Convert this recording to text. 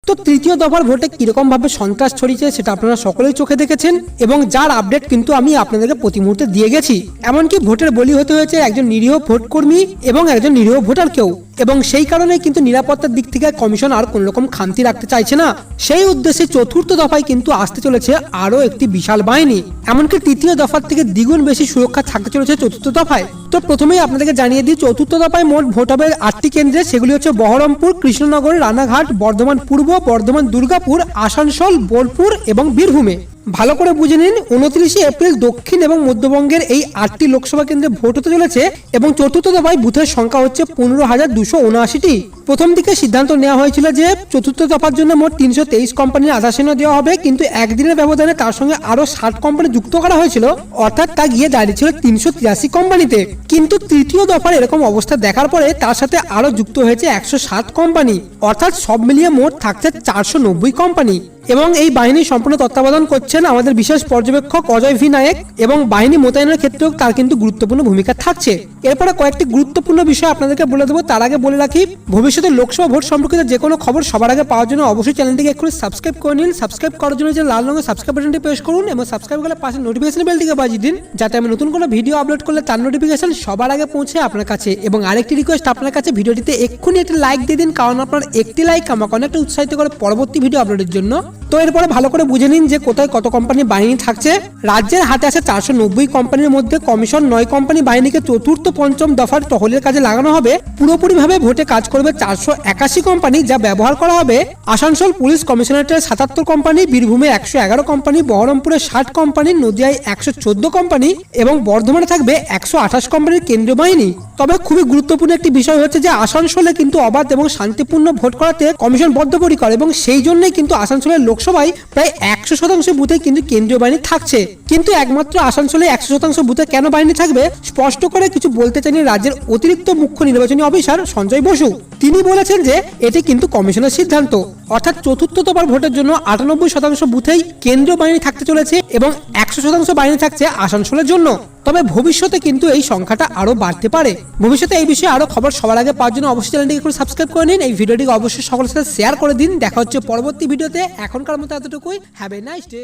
তো তৃতীয় দফার ভোটে কিরকম ভাবে সন্ত্রাস ছড়িয়েছে সেটা আপনারা সকলেই চোখে দেখেছেন এবং যার আপডেট কিন্তু আমি আপনাদেরকে প্রতি মুহূর্তে দিয়ে গেছি। এমনকি ভোটের বলি হতে হয়েছে একজন নিরীহ ভোটকর্মী এবং একজন নিরীহ ভোটারকেও, এবং সেই কারণে কিন্তু নিরাপত্তার দিক থেকে কমিশন আর কোন রকম খামতি রাখতে চাইছে না। সেই উদ্দেশ্যে চতুর্থ দফায় কিন্তু আসতে চলেছে আরো একটি বিশাল বাহিনী, এমনকি তৃতীয় দফার থেকে দ্বিগুণ বেশি সুরক্ষা থাকতে চলেছে চতুর্থ দফায়। তো প্রথমেই আপনাদেরকে জানিয়ে দিই, চতুর্থ দফায় মোট ভোট হবে 8টি কেন্দ্রে। সেগুলি হচ্ছে বহরমপুর, কৃষ্ণনগর, রানাঘাট, বর্ধমান পূর্ব, বর্ধমান দুর্গাপুর, আসানসোল, বোলপুর এবং বীরভূমে। ভালো করে বুঝে নিন, 29 এপ্রিল দক্ষিণ এবং মধ্যবঙ্গের এই 8টি লোকসভা কেন্দ্রে ভোট হতে চলেছে এবং চতুর্থ দফায় বুথের সংখ্যা হচ্ছে 15,279টি। প্রথম দিকে সিদ্ধান্ত নেওয়া হয়েছিল যে চতুর্থ দফার জন্য মোট 323 কোম্পানির আধার চিহ্ন দেওয়া হবে, কিন্তু একদিনের ব্যবধানে তার সঙ্গে আরো 60 কোম্পানি যুক্ত করা হয়েছিল, অর্থাৎ তা গিয়ে দাঁড়িয়েছিল 383 কোম্পানিতে। কিন্তু তৃতীয় দফার এরকম অবস্থা দেখার পরে তার সাথে আরো যুক্ত হয়েছে 107 কোম্পানি, অর্থাৎ সব মিলিয়ে মোট থাকছে 490 কোম্পানি। এবং এই বাহিনী সম্পূর্ণ তত্ত্বাবধান করছেন আমাদের বিশেষ পর্যবেক্ষক অজয় ভি নায়েক, এবং বাহিনী মোতায়েনের ক্ষেত্রেও তার কিন্তু গুরুত্বপূর্ণ ভূমিকা থাকছে। এরপরে কয়েকটি গুরুত্বপূর্ণ বিষয় আপনাদেরকে বলে দেবো। তার আগে বলে রাখি, ভবিষ্যতে লোকসভা ভোট সম্পর্কিত যে কোনো খবর সবার আগে পাওয়ার জন্য অবশ্যই চ্যানেলটিকে একটু সাবস্ক্রাইব করে নিন। সাবস্ক্রাইব করার জন্য যে লাল রঙের সাবস্ক্রাইব বাটনটি প্রেস করুন এবং সাবস্ক্রাইব করলে পাশে নোটিফিকেশন বেলটিকে বাজিয়ে দিন, যাতে আমি নতুন কোনো ভিডিও আপলোড করলে তার নোটিফিকেশন সবার আগে পৌঁছে আপনার কাছে। এবং আরেকটি রিকোয়েস্ট আপনার কাছে, ভিডিওটিতে এক্ষুনি একটি লাইক দিয়ে দিন, কারণ আপনার একটি লাইক আমাকে অনেকটা উৎসাহিত করে পরবর্তী ভিডিও আপলোডের জন্য। তো এরপরে ভালো করে বুঝে নিন যে কোথায় কত কোম্পানি বাহিনী থাকছে। রাজ্যের হাতে আছে 490 কোম্পানির মধ্যে কমিশন 9 কোম্পানি বাহিনীকে চতুর্থ পঞ্চম দফার টহলের কাজে লাগানো হবে। পুরোপুরিভাবে ভোটে কাজ করবে 481 কোম্পানি, যা ব্যবহার করা হবে আসানসোল পুলিশ কমিশনারেটের 77 কোম্পানি, বীরভূমে 111 কোম্পানি, বহরমপুরে 60 কোম্পানি, নদিয়ায় 114 কোম্পানি এবং বর্ধমানে থাকবে 128 কোম্পানির কেন্দ্রীয় বাহিনী। তবে খুবই গুরুত্বপূর্ণ একটি বিষয় হচ্ছে যে আসানসোলে কিন্তু অবাধ এবং শান্তিপূর্ণ ভোট করাতে কমিশন বদ্ধপরিকর, এবং সেই জন্যই কিন্তু আসানসোলের লোকসভায় প্রায় 100% বুথে কিন্তু কেন্দ্রীয় বাহিনী থাকছে। কিন্তু একমাত্র আসানসোলে 100% বুথে কেন বাহিনী থাকবে স্পষ্ট করে কিছু বলতে চাইনি রাজ্যের অতিরিক্ত মুখ্য নির্বাচনী অফিসার সঞ্জয় বসু। তিনি বলেছেন যে এটি কিন্তু কমিশনের সিদ্ধান্ত, অর্থাৎ চতুর্থ দফার ভোটের জন্য 98% বুথেই কেন্দ্রীয় বাহিনী থাকতে চলেছে এবং 100% বাহিনী থাকছে আসানসোলের জন্য। তবে ভবিষ্যতে কিন্তু এই সংখ্যাটা আরো বাড়তে পারে। ভবিষ্যতে এই বিষয়ে আরো খবর সবার আগে পাওয়ার জন্য অবশ্যই চ্যানেলটিকে একটু সাবস্ক্রাইব করে নিন। এই ভিডিওটিকে অবশ্যই সকলের সাথে শেয়ার করে দিন। দেখা হচ্ছে পরবর্তী ভিডিওতে। এখনকার মতো এতটুকুই। Have a nice day.